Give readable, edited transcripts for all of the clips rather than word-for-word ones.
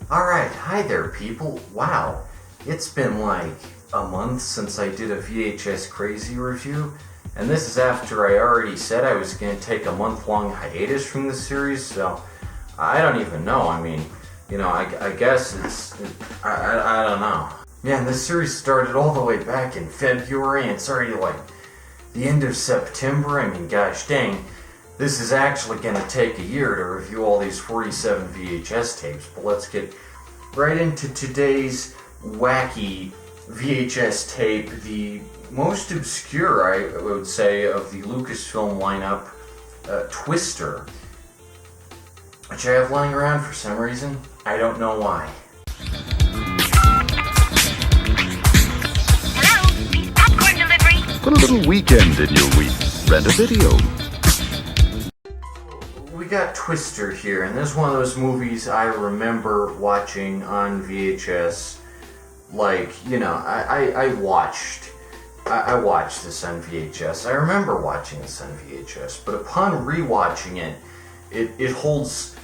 Alright, hi there people. Wow, it's been like a month since I did a VHS Crazy review, and this is after I already said I was going to take a month-long hiatus from the series, so I don't even know. I mean, I guess I don't know. Man, this series started all the way back in February, and it's already like the end of September. I mean, gosh dang. This is actually going to take a year to review all these 47 VHS tapes, but let's get right into today's wacky VHS tape, the most obscure, I would say, of the Lucasfilm lineup, Twister, which I have lying around for some reason. I don't know why. Hello? Popcorn delivery. Put a little weekend in your week. Rent a video. We got Twister here, and this is one of those movies I remember watching on VHS. Like, I watched this on VHS. I remember watching this on VHS, but upon rewatching it, it holds.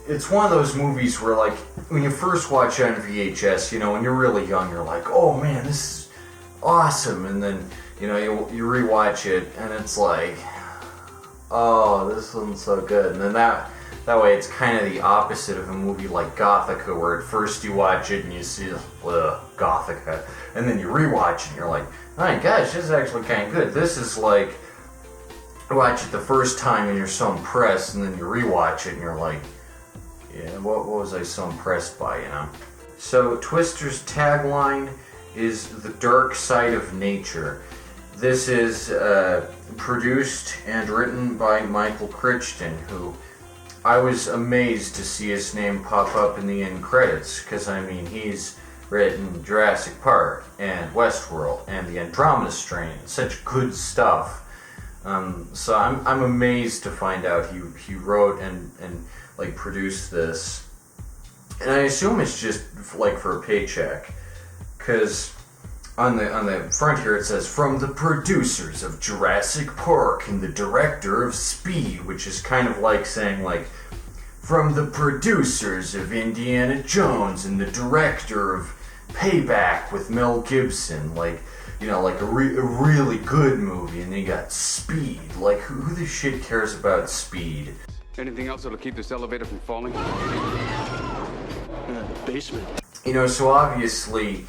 It's one of those movies where, like, when you first watch it on VHS, when you're really young, you're like, oh man, this is awesome, and then you rewatch it, and it's like, oh, this one's so good. And then that way it's kind of the opposite of a movie like Gothica, where at first you watch it and you see, Gothica, and then you rewatch it and you're like, oh my gosh, this is actually kind of good. This is like, you watch it the first time and you're so impressed, and then you rewatch it and you're like, yeah, what was I so impressed by, So Twister's tagline is the dark side of nature. This is produced and written by Michael Crichton, who I was amazed to see his name pop up in the end credits, because I mean, he's written Jurassic Park and Westworld and the Andromeda Strain, such good stuff. So I'm amazed to find out he wrote and like produced this, and I assume it's just like for a paycheck, because on the front here it says, from the producers of Jurassic Park and the director of Speed, which is kind of like saying, like, from the producers of Indiana Jones and the director of Payback with Mel Gibson, like, like a really good movie, and then you got Speed. Like, who the shit cares about Speed? Anything else that'll keep this elevator from falling? Basement. So obviously,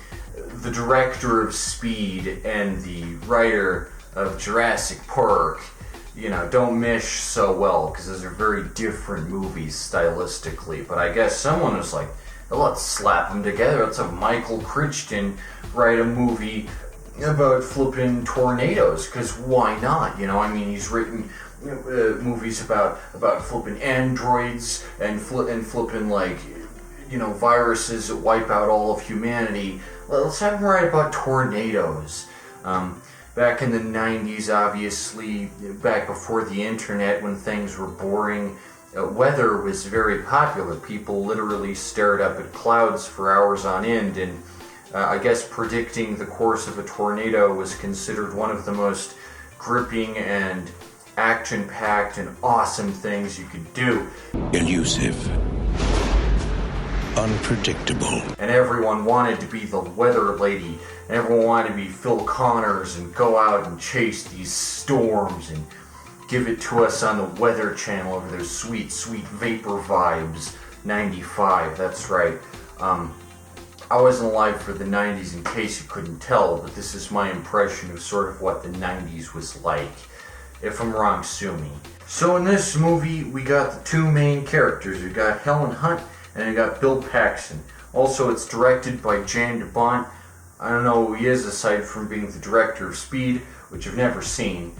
the director of Speed and the writer of Jurassic Park, don't mesh so well, because those are very different movies stylistically. But I guess someone was like, oh, let's slap them together. Let's have Michael Crichton write a movie about flipping tornadoes, because why not? He's written movies about flipping androids and flipping, like, viruses that wipe out all of humanity. Let's have him write about tornadoes. Back in the 90s, obviously, back before the internet, when things were boring, weather was very popular. People literally stared up at clouds for hours on end, and I guess predicting the course of a tornado was considered one of the most gripping and action-packed and awesome things you could do. Elusive. Unpredictable. And everyone wanted to be the weather lady, and everyone wanted to be Phil Connors and go out and chase these storms and give it to us on the Weather Channel over those sweet, sweet Vapor Vibes 95. That's right. I wasn't alive for the 90s, in case you couldn't tell, but this is my impression of sort of what the 90s was like. If I'm wrong, sue me. So in this movie, we got the two main characters. We got Helen Hunt, and we got Bill Paxton. Also, it's directed by Jan de Bont. I don't know who he is, aside from being the director of Speed, which I've never seen,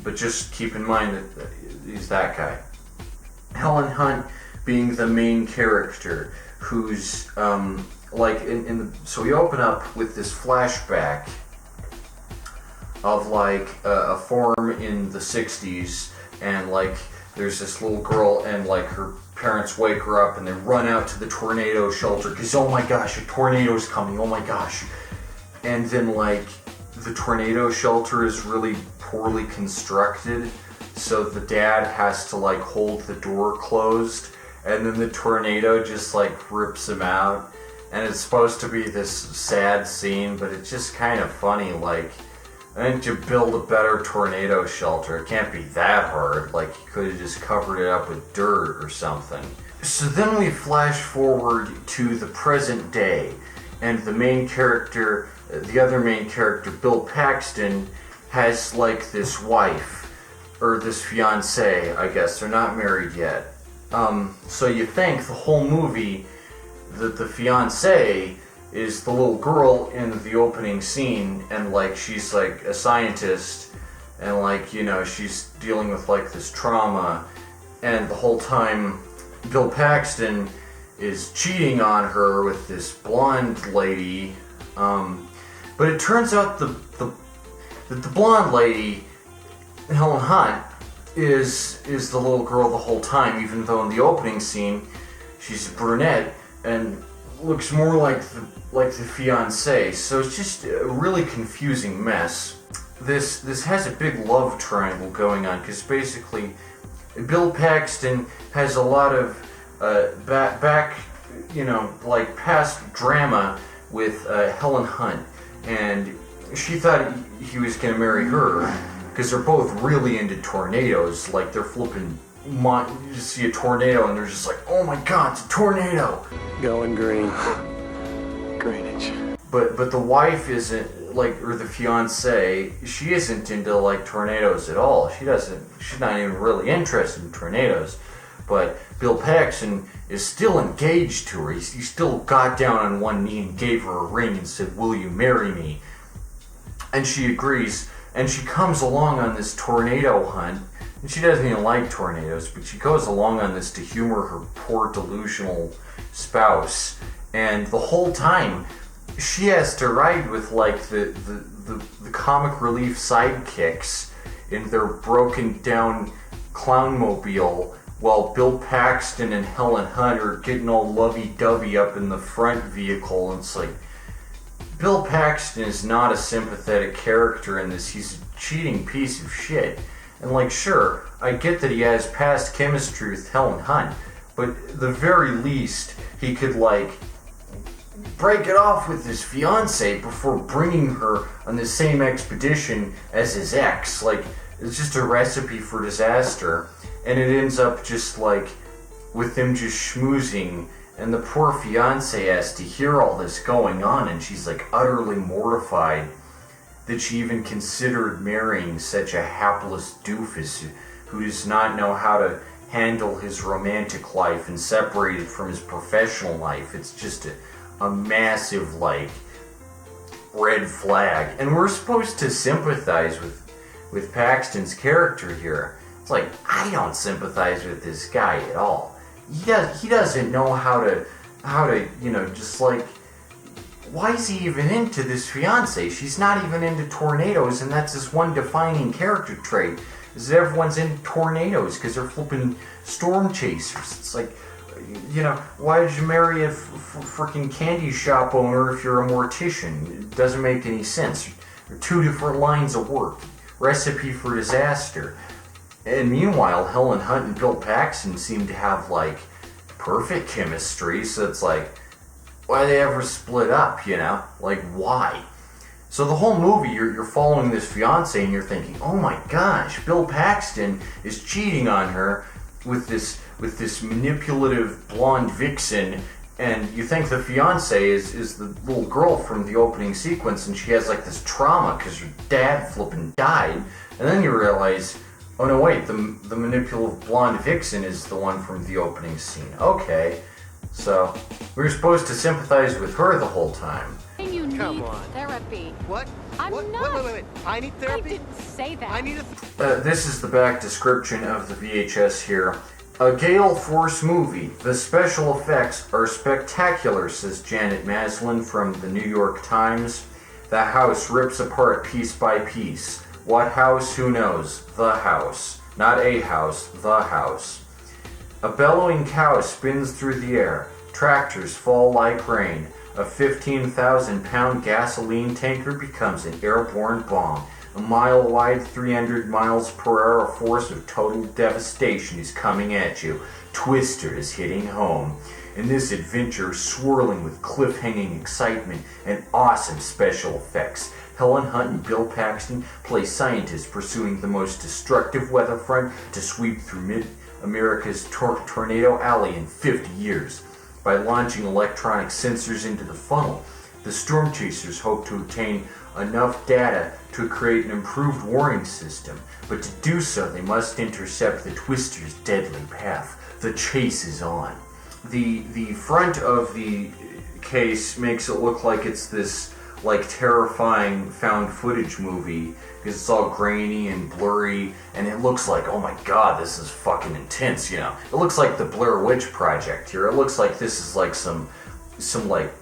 but just keep in mind that he's that guy. Helen Hunt being the main character, who's, so we open up with this flashback of, like, a farm in the 60s, and, like, there's this little girl, and, like, her parents wake her up, and they run out to the tornado shelter, because, oh my gosh, a tornado's coming, oh my gosh. And then, like, the tornado shelter is really poorly constructed, so the dad has to, like, hold the door closed, and then the tornado just like rips him out. And it's supposed to be this sad scene, but it's just kind of funny. Like, why didn't you build a better tornado shelter? It can't be that hard. Like, you could have just covered it up with dirt or something. So then we flash forward to the present day, and the main character, the other main character, Bill Paxton, has like this wife, or this fiancée, I guess. They're not married yet. So you think the whole movie that the fiancée is the little girl in the opening scene, and like she's like a scientist, and like, you know, she's dealing with like this trauma, and the whole time Bill Paxton is cheating on her with this blonde lady. But it turns out that the blonde lady, Helen Hunt, is the little girl the whole time, even though in the opening scene she's a brunette and looks more like the fiancé. So it's just a really confusing mess. This has a big love triangle going on, because basically Bill Paxton has a lot of back, you know, like past drama with Helen Hunt, and she thought he was gonna marry her because they're both really into tornadoes. Like, they're flipping. You see a tornado and they're just like, oh my god, it's a tornado. Going green. Greenwich. But the wife isn't, like, or the fiancée, she isn't into like tornadoes at all. She's not even really interested in tornadoes. But Bill Paxton is still engaged to her. He still got down on one knee and gave her a ring and said, will you marry me? And she agrees, and she comes along on this tornado hunt. And she doesn't even like tornadoes, but she goes along on this to humor her poor delusional spouse. And the whole time, she has to ride with like the comic relief sidekicks in their broken down clownmobile, while Bill Paxton and Helen Hunt are getting all lovey-dovey up in the front vehicle. And it's like, Bill Paxton is not a sympathetic character in this. He's a cheating piece of shit. And like, sure, I get that he has past chemistry with Helen Hunt, but at the very least, he could like break it off with his fiancée before bringing her on the same expedition as his ex. Like, it's just a recipe for disaster. And it ends up just like with them just schmoozing, and the poor fiancée has to hear all this going on, and she's like utterly mortified that she even considered marrying such a hapless doofus who does not know how to handle his romantic life and separate it from his professional life. It's just a massive like red flag. And we're supposed to sympathize with Paxton's character here. It's like, I don't sympathize with this guy at all. He doesn't know how to, you know, just like, why is he even into this fiancée? She's not even into tornadoes, and that's his one defining character trait, is that everyone's into tornadoes because they're flipping storm chasers. It's like, you know, why did you marry a freaking candy shop owner if you're a mortician? It doesn't make any sense. They're two different lines of work. Recipe for disaster. And meanwhile, Helen Hunt and Bill Paxton seem to have like perfect chemistry, so it's like, why they ever split up, you know? Like, why? So the whole movie, you're following this fiancé and you're thinking, oh my gosh, Bill Paxton is cheating on her with this manipulative blonde vixen, and you think the fiancé is the little girl from the opening sequence, and she has like this trauma because her dad flipping died, and then you realize, oh no wait, the manipulative blonde vixen is the one from the opening scene. Okay, so we were supposed to sympathize with her the whole time. You need Come on. therapy. What? I'm what? not. Wait. I need therapy? I didn't say that. I need This is the back description of the VHS here. A gale force movie. The special effects are spectacular, says Janet Maslin from the New York Times. The house rips apart piece by piece. What house? Who knows? The house. Not a house, the house. A bellowing cow spins through the air. Tractors fall like rain. A 15,000-pound gasoline tanker becomes an airborne bomb. A mile-wide, 300 miles per hour force of total devastation is coming at you. Twister is hitting home. In this adventure, swirling with cliff-hanging excitement and awesome special effects, Helen Hunt and Bill Paxton play scientists pursuing the most destructive weather front to sweep through mid-America's tornado alley in 50 years. By launching electronic sensors into the funnel, the storm chasers hope to obtain enough data to create an improved warning system, but to do so they must intercept the Twister's deadly path. The chase is on. The front of the case makes it look like it's this like terrifying found footage movie because it's all grainy and blurry, and it looks like, oh my god, this is fucking intense, you know. It looks like the Blair Witch Project here. It looks like this is like some like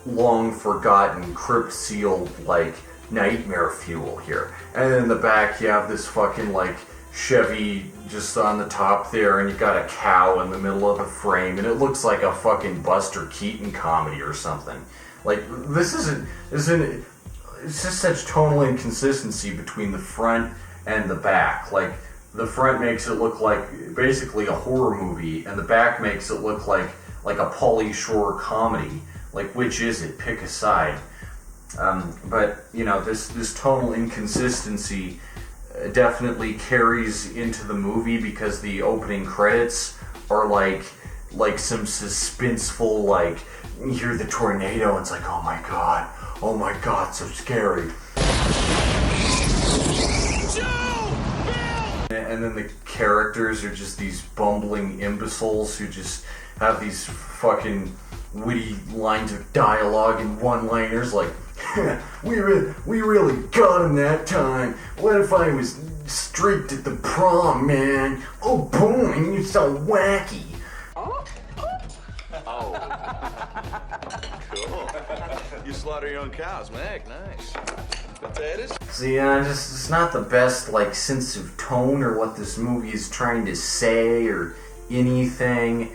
long forgotten crypt sealed like nightmare fuel here. And then in the back you have this fucking like Chevy just on the top there, and you got a cow in the middle of the frame, and it looks like a fucking Buster Keaton comedy or something. Like, this isn't it's just such tonal inconsistency between the front and the back. Like, the front makes it look like basically a horror movie, and the back makes it look like a Pauly Shore comedy. Like, which is it? Pick a side. But, you know, this tonal inconsistency definitely carries into the movie because the opening credits are like some suspenseful, like, you hear the tornado and it's like, oh my god, so scary. And then the characters are just these bumbling imbeciles who just have these fucking witty lines of dialogue and one-liners like, we really got him that time. What if I was streaked at the prom, man? Oh, boom, you're so wacky. Oh. Cool. You slaughter your own cows, Mac. Nice. Potatoes? See, it's not the best, like, sense of tone or what this movie is trying to say or anything.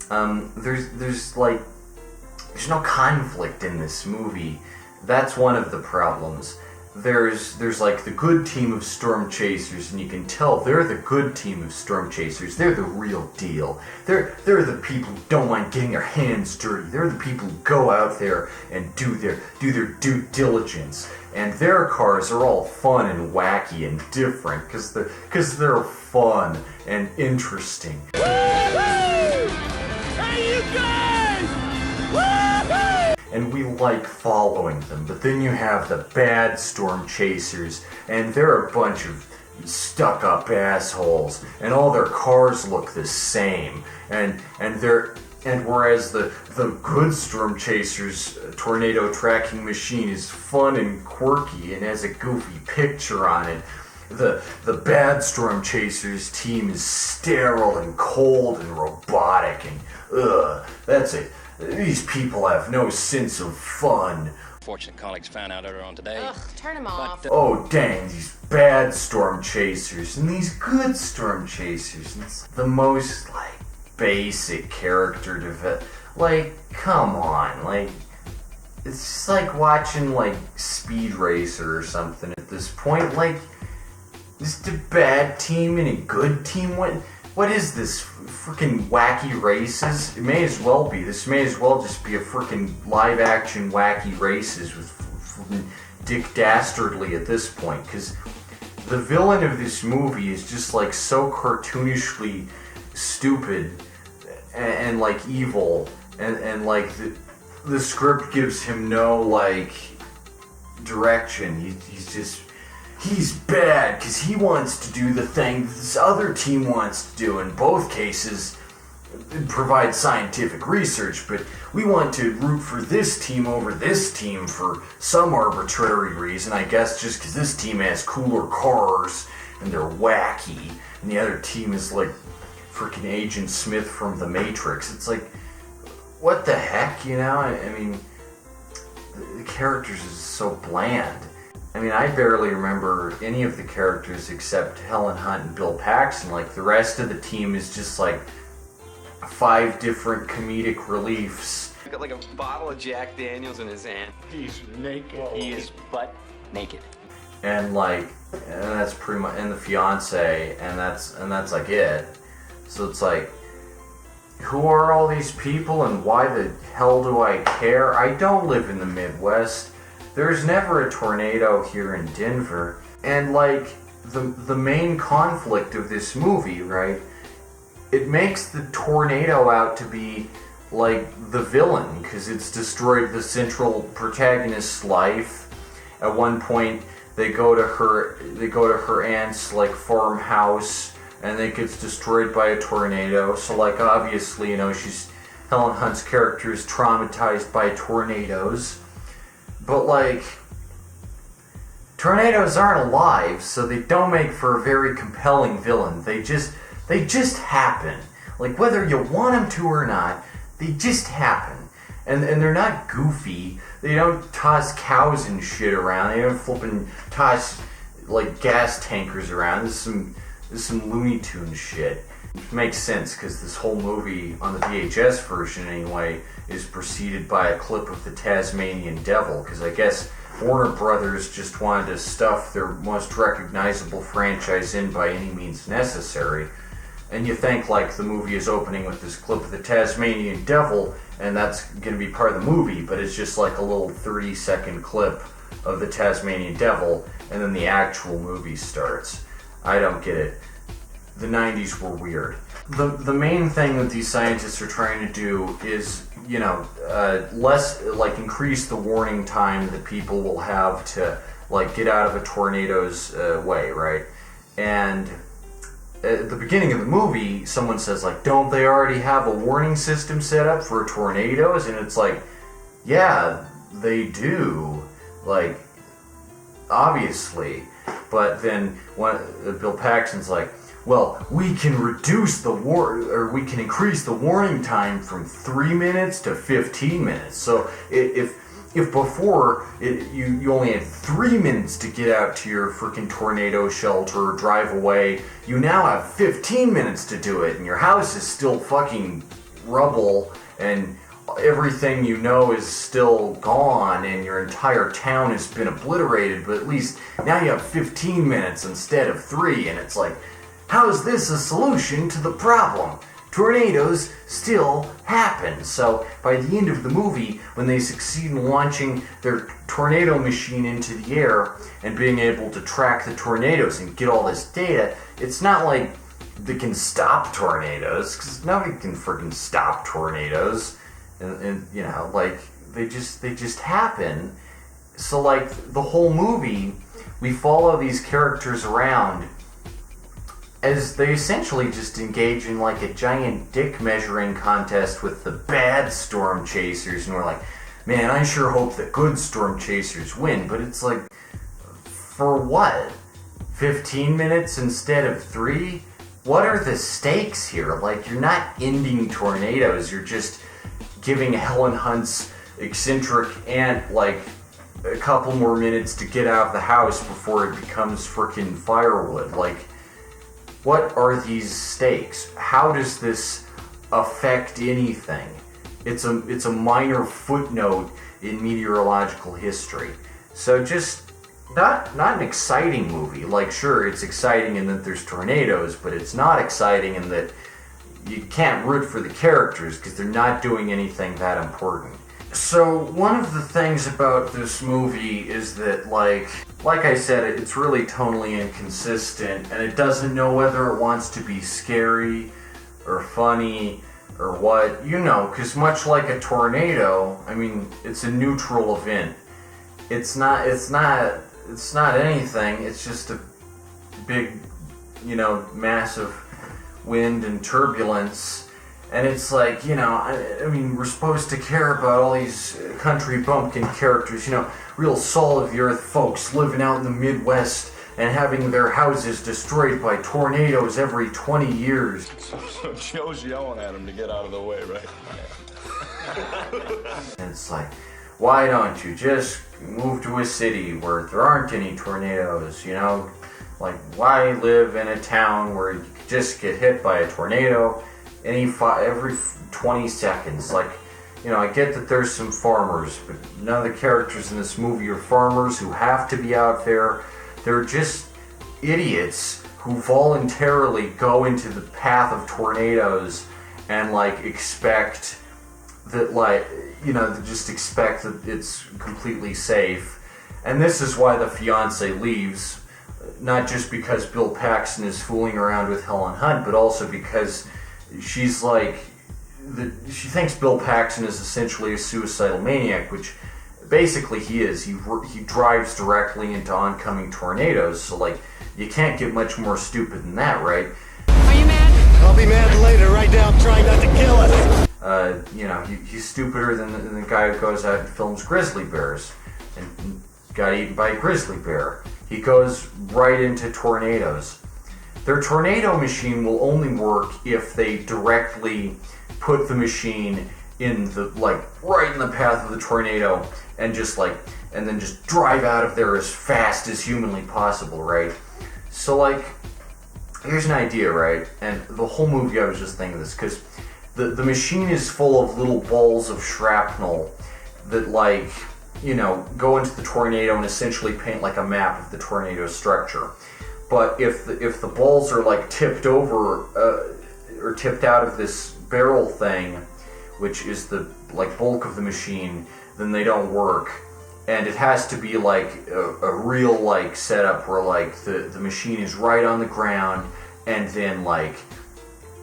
There's no conflict in this movie. That's one of the problems. There's like the good team of storm chasers, and you can tell they're the good team of storm chasers. They're the real deal. They're the people who don't mind getting their hands dirty. They're the people who go out there and do their due diligence. And their cars are all fun and wacky and different because they're fun and interesting. Hey, you guys! Woo-hoo! And we like following them, but then you have the bad storm chasers, and they're a bunch of stuck-up assholes, and all their cars look the same, and whereas the good storm chasers tornado tracking machine is fun and quirky and has a goofy picture on it, the bad storm chasers team is sterile and cold and robotic and that's it. These people have no sense of fun. Fortunate colleagues found out earlier on today. Ugh, turn them off. Oh, dang, these bad storm chasers and these good storm chasers. It's the most, like, basic character development. Like, come on. Like, it's just like watching, like, Speed Racer or something at this point. Like, just a bad team and a good team? What is this? Freaking wacky races? It may as well be. This may as well just be a freaking live-action wacky races with Dick Dastardly at this point, because the villain of this movie is just like so cartoonishly stupid and like evil, and like the script gives him no like direction. He's bad because he wants to do the thing this other team wants to do. In both cases, provide scientific research, but we want to root for this team over this team for some arbitrary reason, I guess just because this team has cooler cars and they're wacky, and the other team is like freaking Agent Smith from The Matrix. It's like, what the heck, you know? I mean, the characters is so bland. I mean, I barely remember any of the characters except Helen Hunt and Bill Paxton. Like, the rest of the team is just like 5 different comedic reliefs. He got like a bottle of Jack Daniels in his hand. He's naked. He is butt naked. and like, and that's pretty much, and the fiance, and that's like it. So it's like, who are all these people and why the hell do I care? I don't live in the Midwest. There's never a tornado here in Denver. And like, the main conflict of this movie, right? It makes the tornado out to be like the villain, because it's destroyed the central protagonist's life. At one point, they go to her aunt's like farmhouse, and it gets destroyed by a tornado. So like, obviously, you know, Helen Hunt's character is traumatized by tornadoes. But like, tornadoes aren't alive, so they don't make for a very compelling villain. They just happen. Like, whether you want them to or not, they just happen. And they're not goofy. They don't toss cows and shit around. They don't flippin' toss like gas tankers around. This is some Looney Tunes shit. It makes sense, because this whole movie, on the VHS version anyway, is preceded by a clip of the Tasmanian Devil, because I guess Warner Brothers just wanted to stuff their most recognizable franchise in by any means necessary. And you think like the movie is opening with this clip of the Tasmanian Devil, and that's going to be part of the movie, but it's just like a little 30-second clip of the Tasmanian Devil, and then the actual movie starts. I don't get it. The 90s were weird. The main thing that these scientists are trying to do is, you know, increase the warning time that people will have to like get out of a tornado's way, right? And at the beginning of the movie, someone says like, don't they already have a warning system set up for tornadoes? And it's like, yeah, they do, like, obviously. But then Bill Paxton's like, well, we can increase the warning time from 3 minutes to 15 minutes. So if before you only had 3 minutes to get out to your freaking tornado shelter or drive away, you now have 15 minutes to do it, and your house is still fucking rubble, and everything you know is still gone, and your entire town has been obliterated, but at least now you have 15 minutes instead of 3, and it's like, how is this a solution to the problem? Tornadoes still happen. So by the end of the movie, when they succeed in launching their tornado machine into the air and being able to track the tornadoes and get all this data, it's not like they can stop tornadoes, because nobody can freaking stop tornadoes. And you know, like, they just happen. So like, the whole movie, we follow these characters around as they essentially just engage in like a giant dick measuring contest with the bad storm chasers, and we're like, man, I sure hope the good storm chasers win. But it's like, for what? 15 minutes instead of 3? What are the stakes here? Like, you're not ending tornadoes, you're just giving Helen Hunt's eccentric aunt like a couple more minutes to get out of the house before it becomes frickin' firewood. Like, what are these stakes? How does this affect anything? It's a minor footnote in meteorological history. So just not an exciting movie. Like, sure, it's exciting in that there's tornadoes, but it's not exciting in that you can't root for the characters because they're not doing anything that important. So one of the things about this movie is that, like I said, it's really tonally inconsistent, and it doesn't know whether it wants to be scary or funny or what, you know, because much like a tornado, I mean, it's a neutral event. It's not anything. It's just a big, you know, massive wind and turbulence. And it's like, you know, I mean, we're supposed to care about all these country bumpkin characters, you know, real salt-of-the-earth folks living out in the Midwest and having their houses destroyed by tornadoes every 20 years. So Joe's yelling at him to get out of the way, right? And it's like, why don't you just move to a city where there aren't any tornadoes, you know? Like, why live in a town where you just get hit by a tornado every 20 seconds? Like, you know, I get that there's some farmers, but none of the characters in this movie are farmers who have to be out there. They're just idiots who voluntarily go into the path of tornadoes and like expect that, like, you know, they just expect that it's completely safe. And this is why the fiance leaves, not just because Bill Paxton is fooling around with Helen Hunt, but also because she's like, she thinks Bill Paxton is essentially a suicidal maniac, which basically he is. He drives directly into oncoming tornadoes, so like, you can't get much more stupid than that, right? Are you mad? I'll be mad later. Right now, I'm trying not to kill us. You know, he's stupider than the guy who goes out and films grizzly bears and got eaten by a grizzly bear. He goes right into tornadoes. Their tornado machine will only work if they directly put the machine in the, like, right in the path of the tornado and just like, and then just drive out of there as fast as humanly possible, right? So like, here's an idea, right? And the whole movie I was just thinking this, because the machine is full of little balls of shrapnel that, like, you know, go into the tornado and essentially paint like a map of the tornado structure. But if the balls are like tipped over or tipped out of this barrel thing, which is the like bulk of the machine, then they don't work. And it has to be like a real like setup where like the machine is right on the ground, and then like,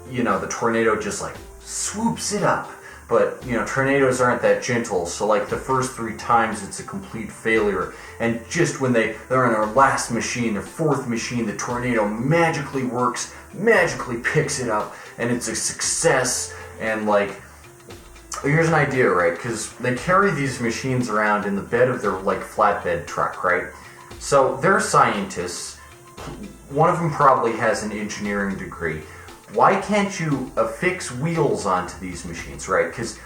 you know, the tornado just like swoops it up. But, you know, tornadoes aren't that gentle, so like the first 3 times it's a complete failure. And just when they're on their last machine, their 4th machine, the tornado magically works, magically picks it up, and it's a success. And like, here's an idea, right? Because they carry these machines around in the bed of their like flatbed truck, right? So they're scientists. One of them probably has an engineering degree. Why can't you affix wheels onto these machines, right? Because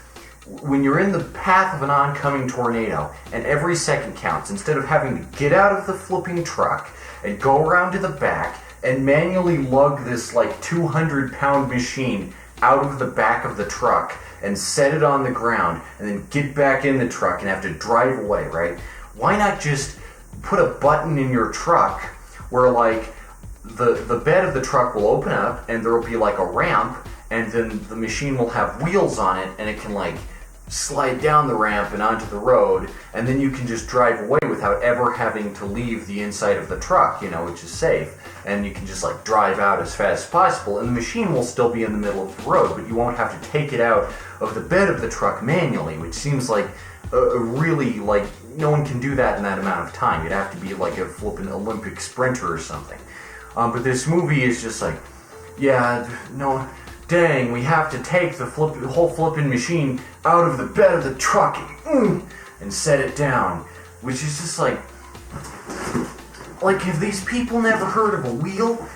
when you're in the path of an oncoming tornado and every second counts, instead of having to get out of the flipping truck and go around to the back and manually lug this like 200-pound machine out of the back of the truck and set it on the ground and then get back in the truck and have to drive away, right? Why not just put a button in your truck where like the bed of the truck will open up and there will be like a ramp, and then the machine will have wheels on it and it can like slide down the ramp and onto the road, and then you can just drive away without ever having to leave the inside of the truck, you know, which is safe. And you can just like drive out as fast as possible, and the machine will still be in the middle of the road, but you won't have to take it out of the bed of the truck manually, which seems like a really, like, no one can do that in that amount of time. You'd have to be like a flippin' Olympic sprinter or something. But this movie is just like, yeah, no, dang, we have to take the whole flippin' machine out of the bed of the truck and set it down, which is just like, have these people never heard of a wheel?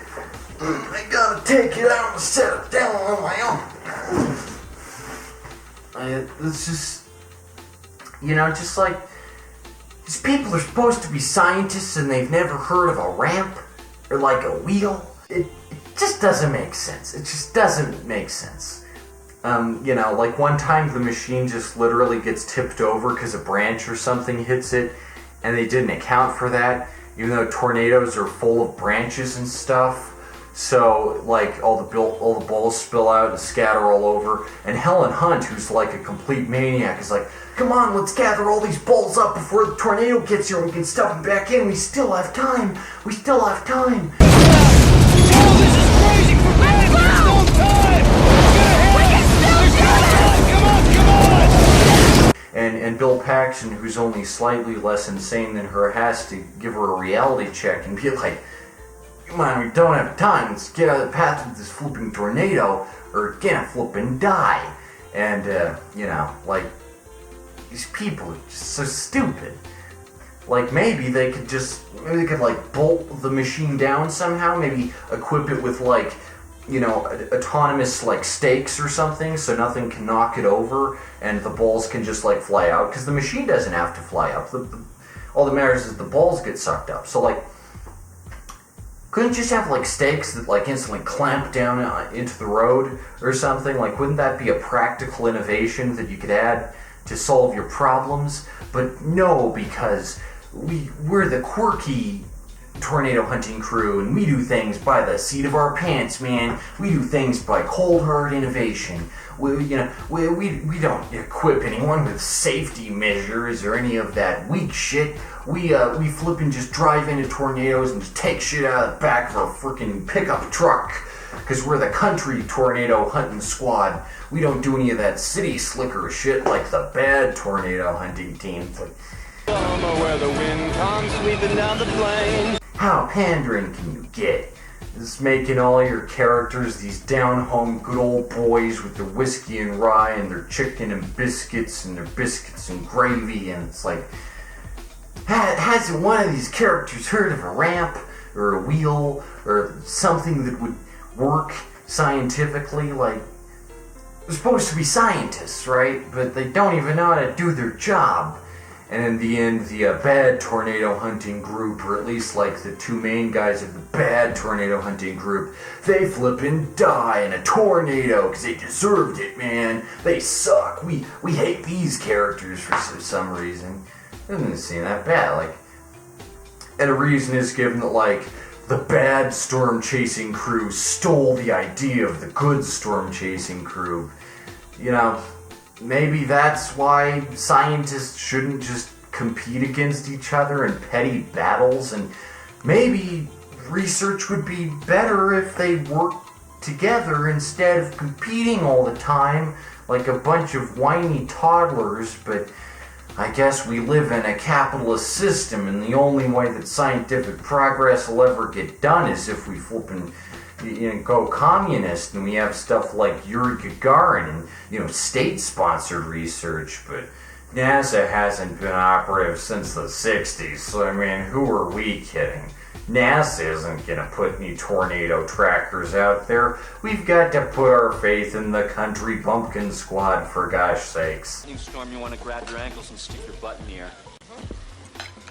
I gotta take it out and set it down on my own. It's just, you know, just like, these people are supposed to be scientists and they've never heard of a ramp or like a wheel. It just doesn't make sense. It just doesn't make sense. You know, like one time the machine just literally gets tipped over because a branch or something hits it, and they didn't account for that, even though tornadoes are full of branches and stuff. So like all the balls spill out and scatter all over, and Helen Hunt, who's like a complete maniac, is like, come on, let's gather all these balls up before the tornado gets here and we can stuff them back in. We still have time. We still have time. Oh, this is crazy! For God's sake, there's no time! We can still do it! Come on! And Bill Paxton, who's only slightly less insane than her, has to give her a reality check and be like, come on, we don't have time. Let's get out of the path of this flipping tornado or we're gonna flip and die. And, you know, like, these people are just so stupid. Like, maybe they could like bolt the machine down somehow, maybe equip it with like, you know, autonomous like stakes or something so nothing can knock it over and the balls can just like fly out, because the machine doesn't have to fly up. All that matters is the balls get sucked up. So like, couldn't you just have like stakes that like instantly clamp down into the road or something? Like, wouldn't that be a practical innovation that you could add to solve your problems? But no, because we're the quirky tornado hunting crew, and we do things by the seat of our pants, man. We do things by cold hard innovation. We don't equip anyone with safety measures or any of that weak shit. We flippin' just drive into tornadoes and just take shit out of the back of our freaking pickup truck. Because we're the country tornado hunting squad. We don't do any of that city slicker shit like the bad tornado hunting team. It's like, Summer where the wind comes sweeping down the plain. how pandering can you get? Just making all your characters these down-home good old boys with their whiskey and rye and their chicken and biscuits and their biscuits and gravy, and it's like, hasn't one of these characters heard of a ramp or a wheel or something that would work scientifically? Like, they're supposed to be scientists, right? But they don't even know how to do their job. And in the end, the bad tornado hunting group, or at least like the two main guys of the bad tornado hunting group, they flippin' die in a tornado because they deserved it, man. They suck. We hate these characters for some reason. It doesn't seem that bad. Like, and a reason is given that, like, the bad storm chasing crew stole the idea of the good storm chasing crew. You know, maybe that's why scientists shouldn't just compete against each other in petty battles, and maybe research would be better if they worked together instead of competing all the time like a bunch of whiny toddlers. But I guess we live in a capitalist system, and the only way that scientific progress will ever get done is if we flippin' go communist and we have stuff like Yuri Gagarin and, state-sponsored research. But NASA hasn't been operative since the 60s, so I mean, who are we kidding? NASA isn't gonna put any tornado trackers out there. We've got to put our faith in the country bumpkin squad, for gosh sakes. New storm, you want to grab your ankles and stick your butt in the air.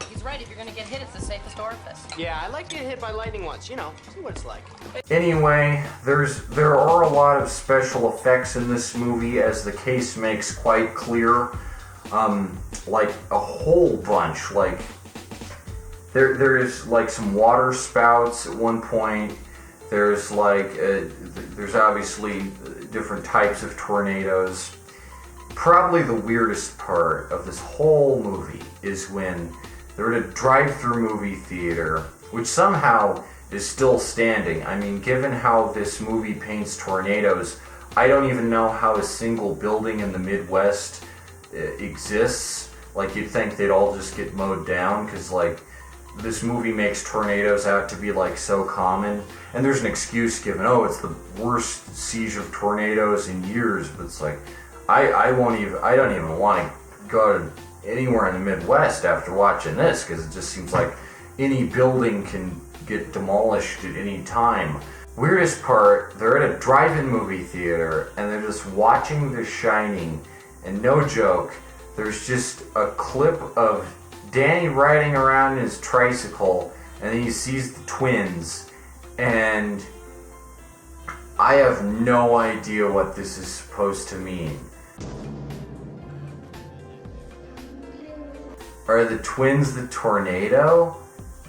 He's right. If you're gonna get hit, it's the safest orifice. Yeah, I like getting hit by lightning once, see what it's like. Anyway, there are a lot of special effects in this movie, as the case makes quite clear. Like a whole bunch. Like there's like some water spouts at one point. There's like there's obviously different types of tornadoes. Probably the weirdest part of this whole movie is when they're at a drive-through movie theater, which somehow is still standing. I mean, given how this movie paints tornadoes, I don't even know how a single building in the Midwest exists. Like, you'd think they'd all just get mowed down, because, like, this movie makes tornadoes out to be, like, so common. And there's an excuse given, it's the worst siege of tornadoes in years. But it's like, I don't even want to go to anywhere in the Midwest after watching this, because it just seems like any building can get demolished at any time. Weirdest part, they're at a drive-in movie theater and they're just watching The Shining, and no joke, there's just a clip of Danny riding around in his tricycle, and then he sees the twins, and I have no idea what this is supposed to mean. Are the twins the tornado?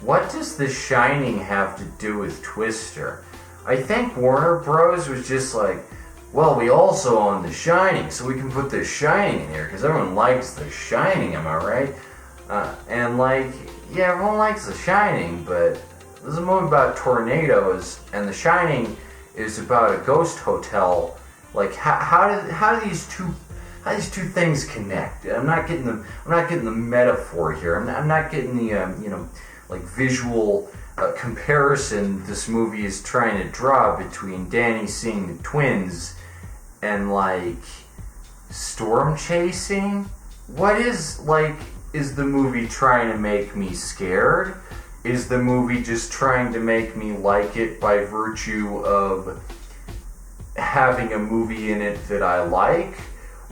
What does The Shining have to do with Twister? I think Warner Bros. Was just like, well, we also own The Shining, so we can put The Shining in here, because everyone likes The Shining, am I right? And like, yeah, everyone likes The Shining, but this is a movie about tornadoes, and The Shining is about a ghost hotel. Like, how do these two things connect? I'm not getting the metaphor here. I'm not getting the like visual comparison this movie is trying to draw between Danny seeing the twins and like storm chasing. What is the movie trying to make me scared? Is the movie just trying to make me like it by virtue of having a movie in it that I like?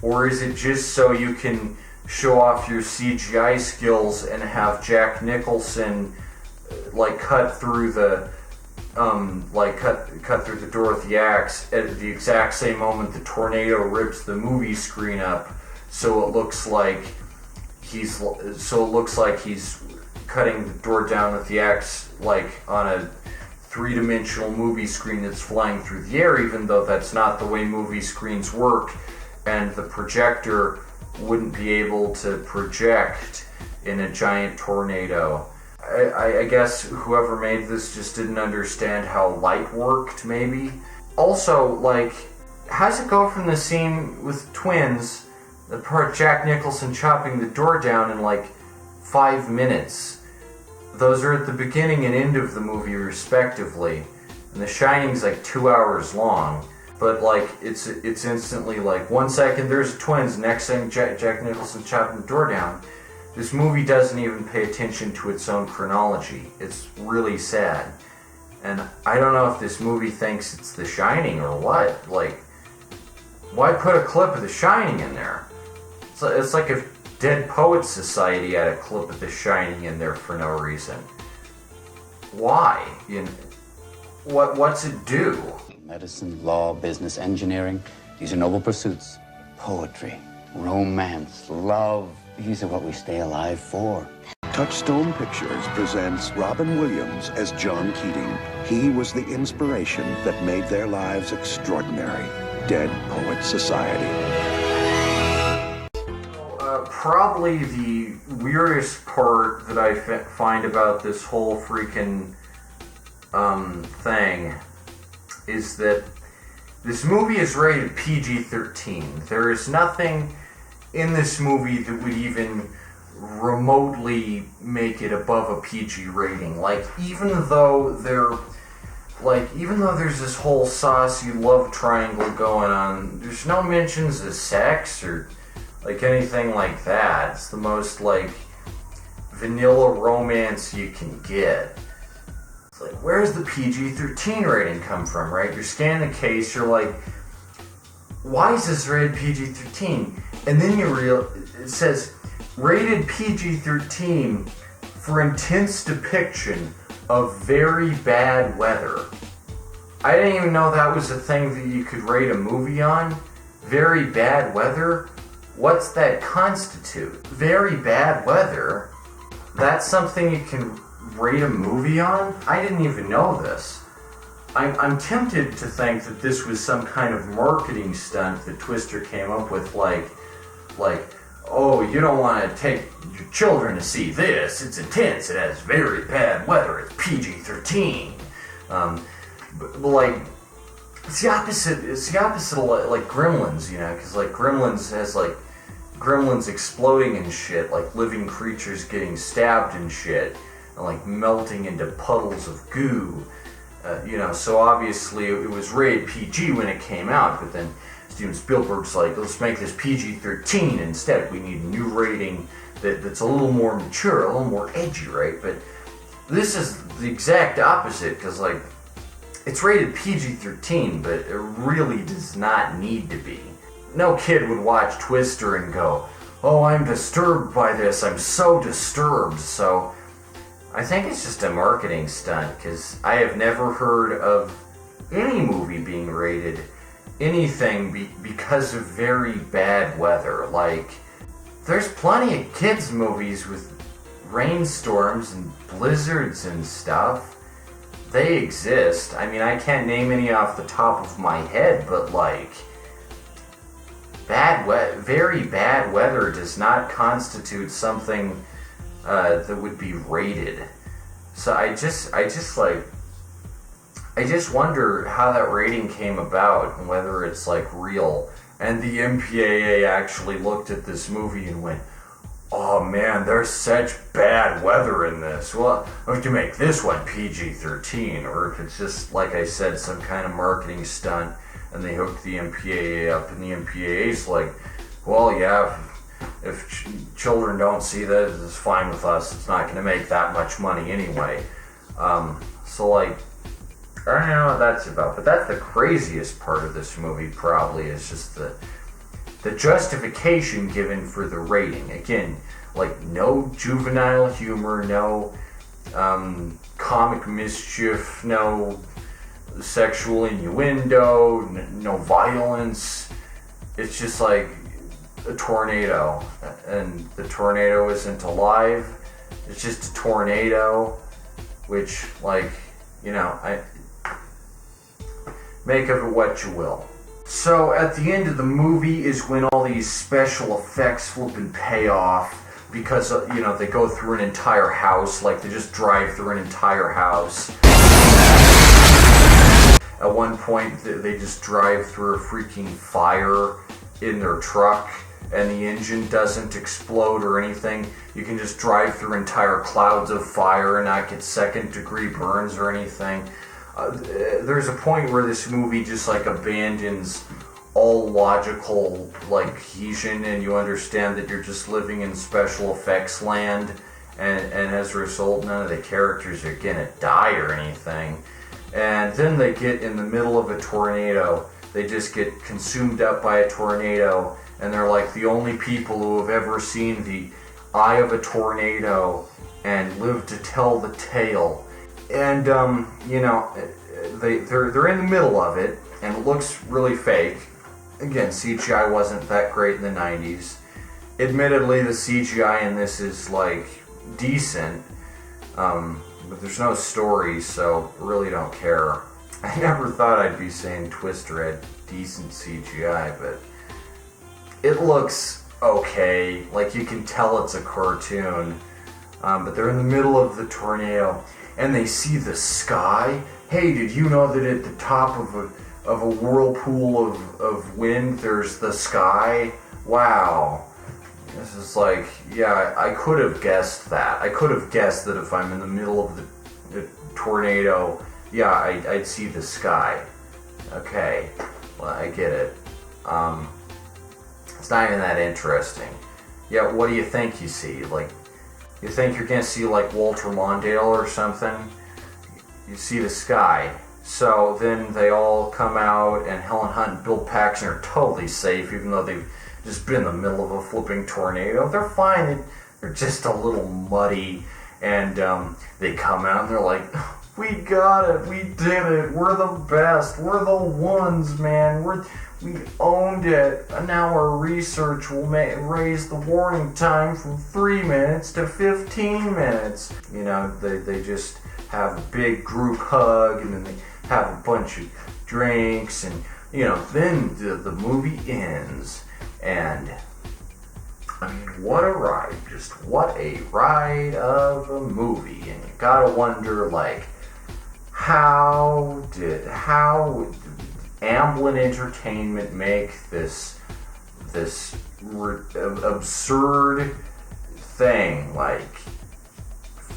Or is it just so you can show off your CGI skills and have Jack Nicholson like cut through the cut through the Dorothy axe at the exact same moment the tornado rips the movie screen up, so it looks like he's cutting the door down with the axe, like on a three-dimensional movie screen that's flying through the air, even though that's not the way movie screens work, and the projector wouldn't be able to project in a giant tornado. I guess whoever made this just didn't understand how light worked, maybe. Also, like, how's it go from the scene with twins, the part Jack Nicholson chopping the door down in like 5 minutes? Those are at the beginning and end of the movie respectively, and The Shining's like 2 hours long. But like it's instantly like 1 second there's twins, next second Jack Nicholson chopping the door down. This movie doesn't even pay attention to its own chronology. It's really sad. And I don't know if this movie thinks it's The Shining or what. Like, why put a clip of The Shining in there? It's like if Dead Poets Society had a clip of The Shining in there for no reason. Why? What's it do? Medicine, law, business, engineering, these are noble pursuits. Poetry, romance, love, these are what we stay alive for. Touchstone Pictures presents Robin Williams as John Keating. He was the inspiration that made their lives extraordinary. Dead Poets Society. Probably the weirdest part that I find about this whole freaking thing is that this movie is rated PG-13. There is nothing in this movie that would even remotely make it above a PG rating. Like, even though there's this whole saucy love triangle going on, there's no mentions of sex or like anything like that. It's the most like vanilla romance you can get. It's like, where's the PG-13 rating come from, right? You're scanning the case, you're like, why is this rated PG-13? And then it says, rated PG-13 for intense depiction of very bad weather. I didn't even know that was a thing that you could rate a movie on. Very bad weather? What's that constitute? Very bad weather? That's something you can rate a movie on? I didn't even know this. I'm tempted to think that this was some kind of marketing stunt that Twister came up with, like, oh, you don't want to take your children to see this. It's intense. It has very bad weather. It's PG-13. But like, it's the opposite. It's the opposite of like Gremlins, you know, because like Gremlins has like gremlins exploding and shit, like living creatures getting stabbed and shit, and like melting into puddles of goo. You know, so obviously it was rated PG when it came out, but then Steven Spielberg's like, let's make this PG-13 instead. We need a new rating that's a little more mature, a little more edgy, right? But this is the exact opposite, because like, it's rated PG-13, but it really does not need to be. No kid would watch Twister and go, oh, I'm disturbed by this, I'm so disturbed. So I think it's just a marketing stunt, because I have never heard of any movie being rated anything because of very bad weather. Like, there's plenty of kids' movies with rainstorms and blizzards and stuff. They exist. I mean, I can't name any off the top of my head, but like, very bad weather does not constitute something that would be rated. So I just wonder how that rating came about and whether it's like real. And the MPAA actually looked at this movie and went, oh man, there's such bad weather in this. Well, I have to make this one PG-13. Or if it's just, like I said, some kind of marketing stunt and they hooked the MPAA up, and the MPAA's like, well, yeah, if children don't see this, it's fine with us. It's not going to make that much money anyway. So like, I don't know what that's about, but that's the craziest part of this movie probably, is just the justification given for the rating. Again, like, no juvenile humor, no comic mischief, no sexual innuendo, no violence. It's just like a tornado, and the tornado isn't alive, It's just a tornado, which, like, you know, make of it what you will. So at the end of the movie is when all these special effects flipping pay off, because, you know, they go through an entire house, like they just drive through an entire house. At one point, they just drive through a freaking fire in their truck, and the engine doesn't explode or anything. You can just drive through entire clouds of fire and not get second-degree burns or anything. There's a point where this movie just like abandons all logical like cohesion, and you understand that you're just living in special effects land, and as a result, none of the characters are gonna die or anything. And then they get in the middle of a tornado. They just get consumed up by a tornado, and they're like the only people who have ever seen the eye of a tornado and lived to tell the tale. And you know, they're in the middle of it, and it looks really fake. Again, CGI wasn't that great in the 90s. Admittedly, the CGI in this is like decent, but there's no story, so really don't care. I never thought I'd be saying Twister had decent CGI, but it looks okay. Like, you can tell it's a cartoon, but they're in the middle of the tornado, and they see the sky. Hey, did you know that at the top of a whirlpool of wind, there's the sky? Wow. This is like, yeah, I could have guessed that. I could have guessed that if I'm in the middle of the tornado, yeah, I'd see the sky. Okay, well, I get it. It's not even that interesting. Yeah, what do you think you see? Like, you think you're gonna see like Walter Mondale or something? You see the sky. So then they all come out, and Helen Hunt and Bill Paxton are totally safe, even though they've just been in the middle of a flipping tornado. They're fine. They're just a little muddy, and they come out and they're like, "We got it. We did it. We're the best. We're the ones, man. We owned it. And now our research will raise the warning time from 3 minutes to 15 minutes." You know, they just have a big group hug, and then they have a bunch of drinks, and, you know, then the movie ends, and I mean, what a ride. Just what a ride of a movie. And you gotta wonder, like, how would Amblin Entertainment make this absurd thing? Like,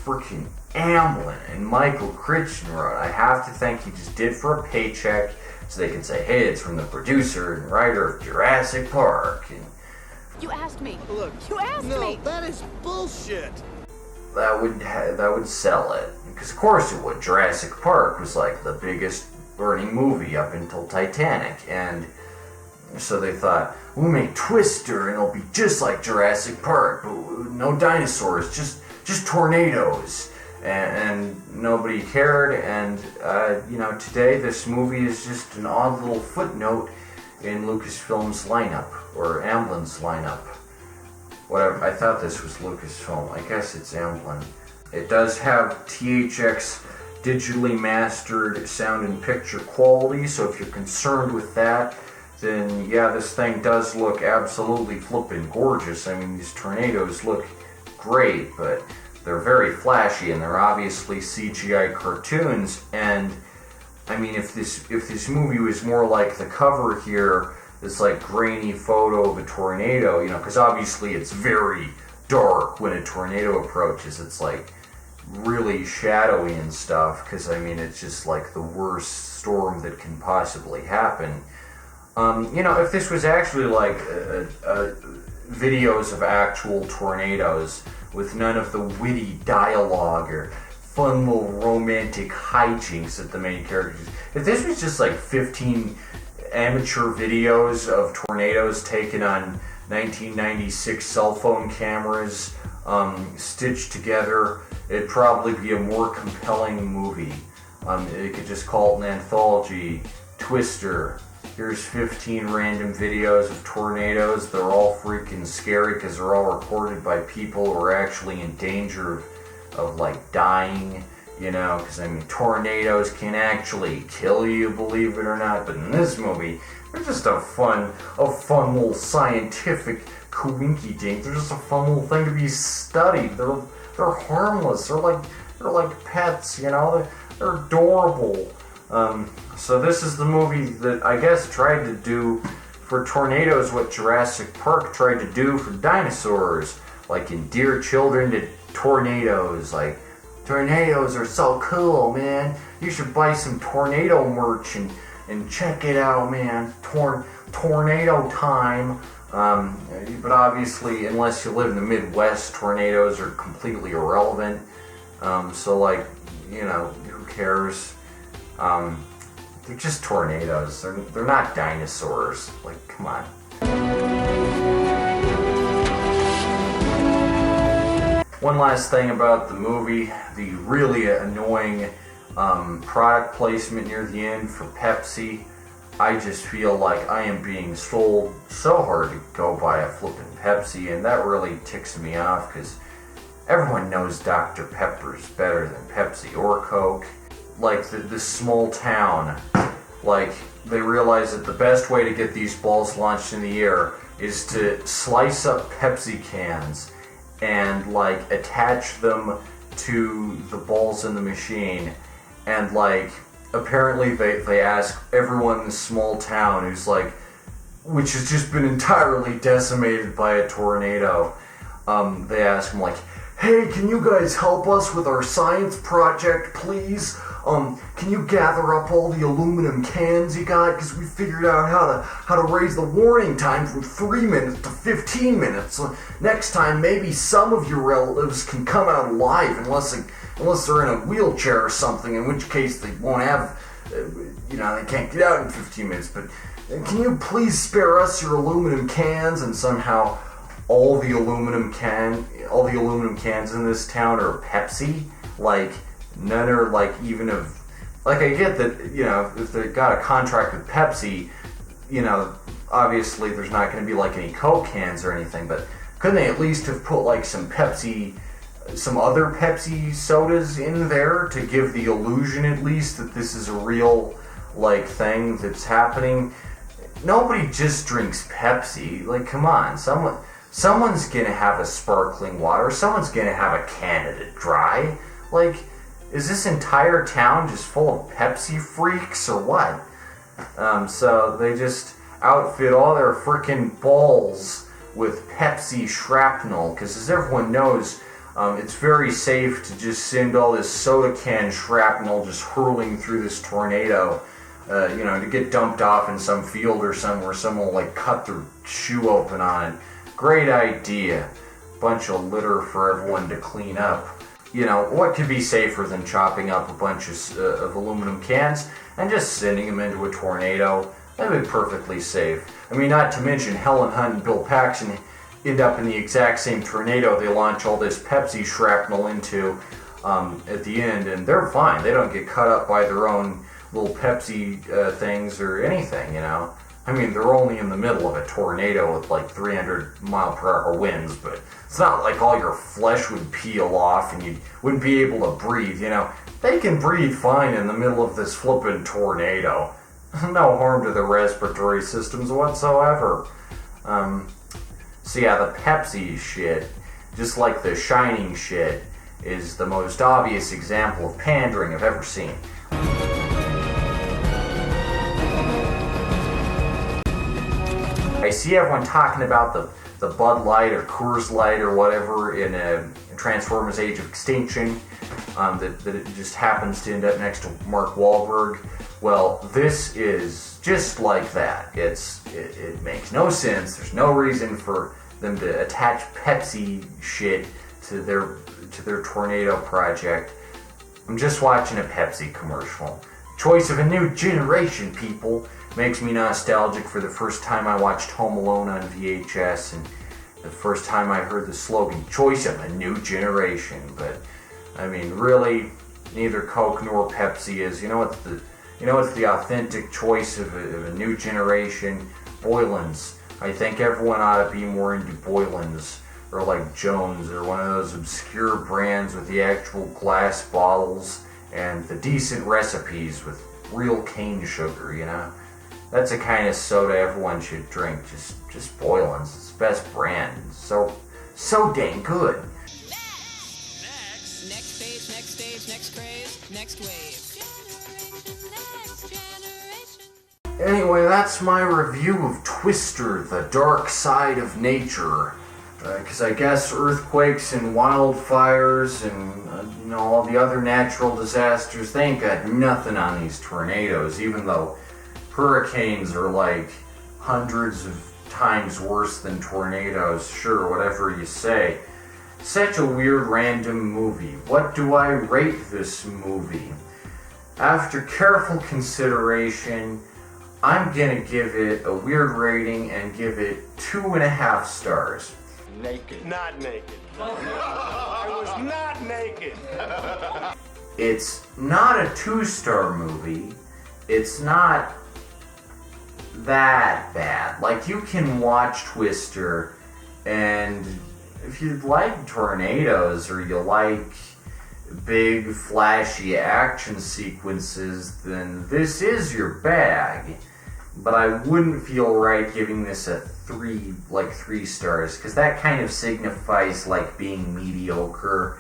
freaking Amblin and Michael Crichton wrote. I have to think he just did for a paycheck, so they can say, hey, it's from the producer and writer of Jurassic Park. And You asked me. Look, You asked me. no, that is bullshit. that would sell it, because of course it would. Jurassic Park was like the biggest earning movie up until Titanic, and so they thought, we'll make Twister and it'll be just like Jurassic Park, but no dinosaurs, just tornadoes. And nobody cared, and you know, today this movie is just an odd little footnote in Lucasfilm's lineup, or Amblin's lineup. Whatever, I thought this was Lucasfilm. I guess it's Amblin. It does have THX digitally mastered sound and picture quality, so if you're concerned with that, then yeah, this thing does look absolutely flippin' gorgeous. I mean, these tornadoes look great, but they're very flashy, and they're obviously CGI cartoons. And I mean, if this movie was more like the cover here, this like grainy photo of a tornado, you know, because obviously it's very dark when a tornado approaches. It's like really shadowy and stuff, because I mean, it's just like the worst storm that can possibly happen. You know, if this was actually like videos of actual tornadoes with none of the witty dialogue or fun little romantic hijinks that the main characters, if this was just like 15 amateur videos of tornadoes taken on 1996 cell phone cameras, stitched together, it'd probably be a more compelling movie. It could just call it an anthology, Twister, here's 15 random videos of tornadoes. They're all freaking scary because they're all recorded by people who are actually in danger of like dying, you know, because I mean tornadoes can actually kill you, believe it or not. But in this movie, they're just a fun little scientific coinky dink. They're just a fun little thing to be studied. They're harmless. They're like pets, you know. They're adorable. So this is the movie that I guess tried to do for tornadoes what Jurassic Park tried to do for dinosaurs, like endear children to tornadoes. Like, tornadoes are so cool, man. You should buy some tornado merch and check it out, man. Tornado time. But obviously, unless you live in the Midwest, tornadoes are completely irrelevant. So like, you know, who cares? They're just tornadoes. They're not dinosaurs. Like, come on. One last thing about the movie, the really annoying product placement near the end for Pepsi. I just feel like I am being sold so hard to go buy a flippin' Pepsi, and that really ticks me off because everyone knows Dr. Pepper's better than Pepsi or Coke. Like this small town, like they realize that the best way to get these balls launched in the air is to slice up Pepsi cans and like attach them to the balls in the machine, and like apparently they ask everyone in this small town who's like, which has just been entirely decimated by a tornado, they ask them like, hey, can you guys help us with our science project, please? Can you gather up all the aluminum cans you got? Because we figured out how to raise the warning time from 3 minutes to 15 minutes. So next time, maybe some of your relatives can come out alive, unless they're in a wheelchair or something, in which case they won't have, they can't get out in 15 minutes. But can you please spare us your aluminum cans? And somehow all the aluminum cans in this town are Pepsi. Like, none are like even of, like, I get that, you know, if they got a contract with Pepsi, you know, obviously there's not going to be like any Coke cans or anything, but couldn't they at least have put like some other Pepsi sodas in there to give the illusion at least that this is a real like thing that's happening? Nobody just drinks Pepsi. Like, come on, someone's gonna have a sparkling water, someone's gonna have a Canada Dry. Like, is this entire town just full of Pepsi freaks or what? So they just outfit all their frickin' balls with Pepsi shrapnel, because as everyone knows, it's very safe to just send all this soda can shrapnel just hurling through this tornado, to get dumped off in some field or somewhere where someone will like cut their shoe open on it. Great idea. Bunch of litter for everyone to clean up. You know, what could be safer than chopping up a bunch of aluminum cans and just sending them into a tornado? That'd be perfectly safe. I mean, not to mention Helen Hunt and Bill Paxton end up in the exact same tornado they launch all this Pepsi shrapnel into at the end, and they're fine. They don't get cut up by their own little Pepsi things or anything, you know. I mean, they're only in the middle of a tornado with like 300 mile per hour winds, but it's not like all your flesh would peel off and you wouldn't be able to breathe, you know. They can breathe fine in the middle of this flippin' tornado. No harm to their respiratory systems whatsoever. So yeah, the Pepsi shit, just like the Shining shit, is the most obvious example of pandering I've ever seen. I see everyone talking about the Bud Light or Coors Light or whatever in Transformers Age of Extinction, that it just happens to end up next to Mark Wahlberg. Well, this is just like that. It makes no sense. There's no reason for them to attach Pepsi shit to their tornado project. I'm just watching a Pepsi commercial. Choice of a new generation, people. Makes me nostalgic for the first time I watched Home Alone on VHS and the first time I heard the slogan, choice of a new generation. But, I mean, really, neither Coke nor Pepsi is. You know what You know, it's the authentic choice of a new generation. Boylan's. I think everyone ought to be more into Boylan's, or like Jones, or one of those obscure brands with the actual glass bottles and the decent recipes with real cane sugar, you know? That's the kind of soda everyone should drink. Just Boylan's. It's the best brand. So dang good. Next phase, next stage, next craze, next wave. Anyway, that's my review of Twister, The Dark Side of Nature. Because I guess earthquakes and wildfires and all the other natural disasters, they ain't got nothing on these tornadoes, even though hurricanes are like hundreds of times worse than tornadoes. Sure, whatever you say. Such a weird random movie. What do I rate this movie? After careful consideration, I'm gonna give it a weird rating and give it 2.5 stars. Naked. Not naked. I was not naked. It's not a 2-star movie. It's not that bad. Like, you can watch Twister, and if you like tornadoes or you like big flashy action sequences, then this is your bag. But I wouldn't feel right giving this a 3 stars, because that kind of signifies like being mediocre,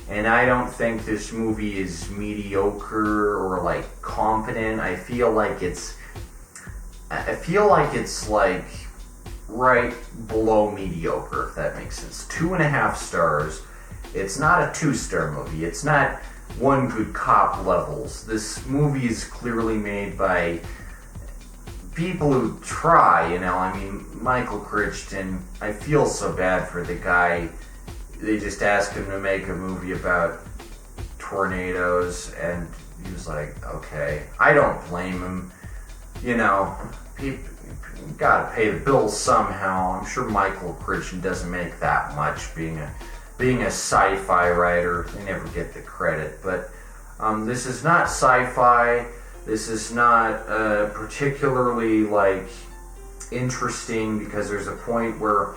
and I don't think this movie is mediocre or like competent. I feel like it's like right below mediocre, if that makes sense. 2.5 stars. It's not a 2-star movie. It's not One Good Cop levels. This movie is clearly made by people who try, I mean, Michael Crichton, I feel so bad for the guy. They just asked him to make a movie about tornadoes, and he was like, okay. I don't blame him. People gotta pay the bills somehow. I'm sure Michael Crichton doesn't make that much being a sci-fi writer. They never get the credit, but this is not sci-fi. This is not particularly interesting, because there's a point where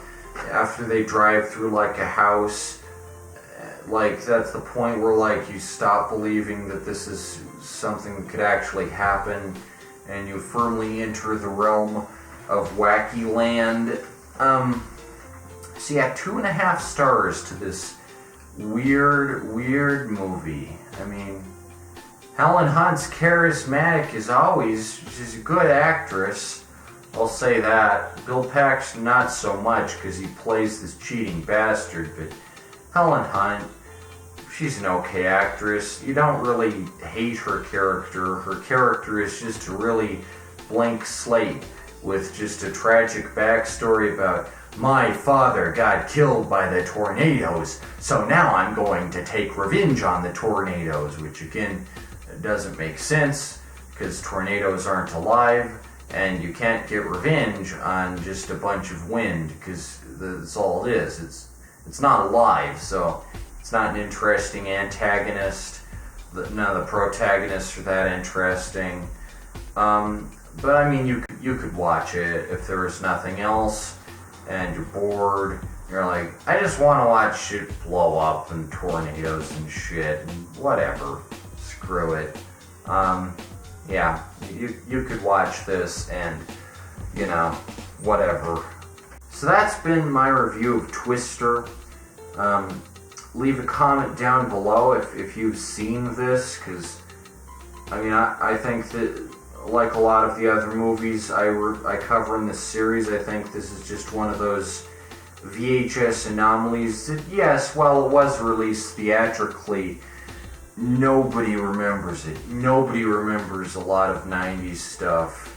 after they drive through a house, that's the point where you stop believing that this is something that could actually happen, and you firmly enter the realm of wacky land. So yeah, 2.5 stars to this weird movie. I mean, Helen Hunt's charismatic as always. She's a good actress, I'll say that. Bill Paxton, not so much, because he plays this cheating bastard, but Helen Hunt, she's an okay actress. You don't really hate her character. Her character is just a really blank slate with just a tragic backstory about, my father got killed by the tornadoes, so now I'm going to take revenge on the tornadoes, which again doesn't make sense, because tornadoes aren't alive, and you can't get revenge on just a bunch of wind, because that's all it is. It's not alive, so it's not an interesting antagonist. None of the protagonists are that interesting. But I mean, you could watch it if there was nothing else, and you're bored. You're like, I just want to watch shit blow up and tornadoes and shit and whatever. Screw it. Yeah, you could watch this and, whatever. So that's been my review of Twister. Leave a comment down below if you've seen this, because, I think that, like a lot of the other movies I cover in this series, I think this is just one of those VHS anomalies that, yes, while it was released theatrically, nobody remembers it. Nobody remembers a lot of 90s stuff.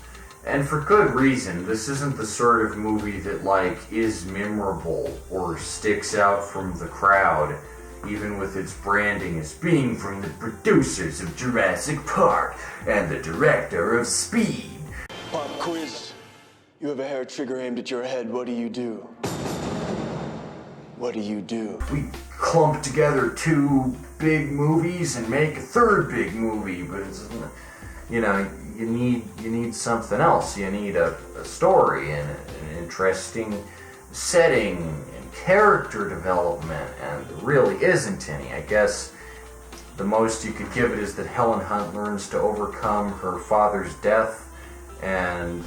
And for good reason. This isn't the sort of movie that, is memorable or sticks out from the crowd, even with its branding as being from the producers of Jurassic Park and the director of Speed. Pop quiz. You have a hair trigger aimed at your head. What do you do? What do you do? We clump together 2 big movies and make a 3rd big movie, but you know, you need something else. You need a story and an interesting setting and character development, and there really isn't any. I guess the most you could give it is that Helen Hunt learns to overcome her father's death, and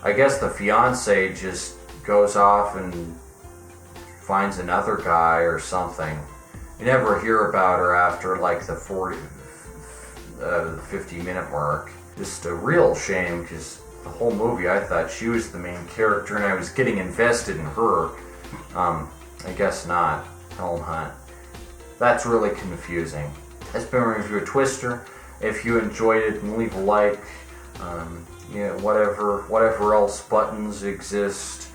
I guess the fiance just goes off and finds another guy or something. You never hear about her after like the 50-minute mark. Just a real shame, because the whole movie I thought she was the main character and I was getting invested in her. I guess not. Helen Hunt. That's really confusing. That's been a review of Twister. If you enjoyed it, then leave a like. Whatever else buttons exist.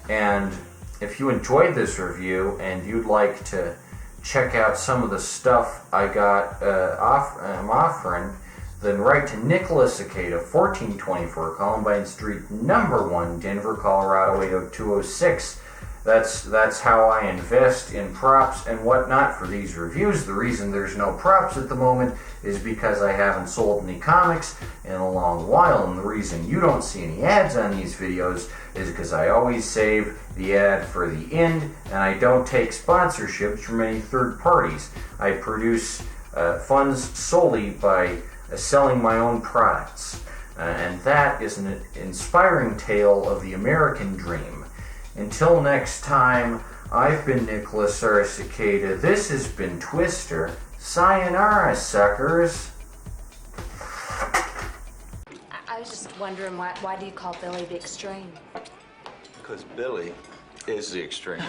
And if you enjoyed this review and you'd like to check out some of the stuff I got I'm offering, then write to Nicholas Acada, 1424 Columbine Street, number 1, Denver, Colorado 80206. That's how I invest in props and whatnot for these reviews. The reason there's no props at the moment is because I haven't sold any comics in a long while, and the reason you don't see any ads on these videos is because I always save the ad for the end, and I don't take sponsorships from any third parties. I produce funds solely by selling my own products, and that is an inspiring tale of the American dream. Until next time, I've been Nicholas R. Cicada. This has been Twister. Sayonara, suckers. I was just wondering, why do you call Billy the Extreme? Because Billy is the extreme.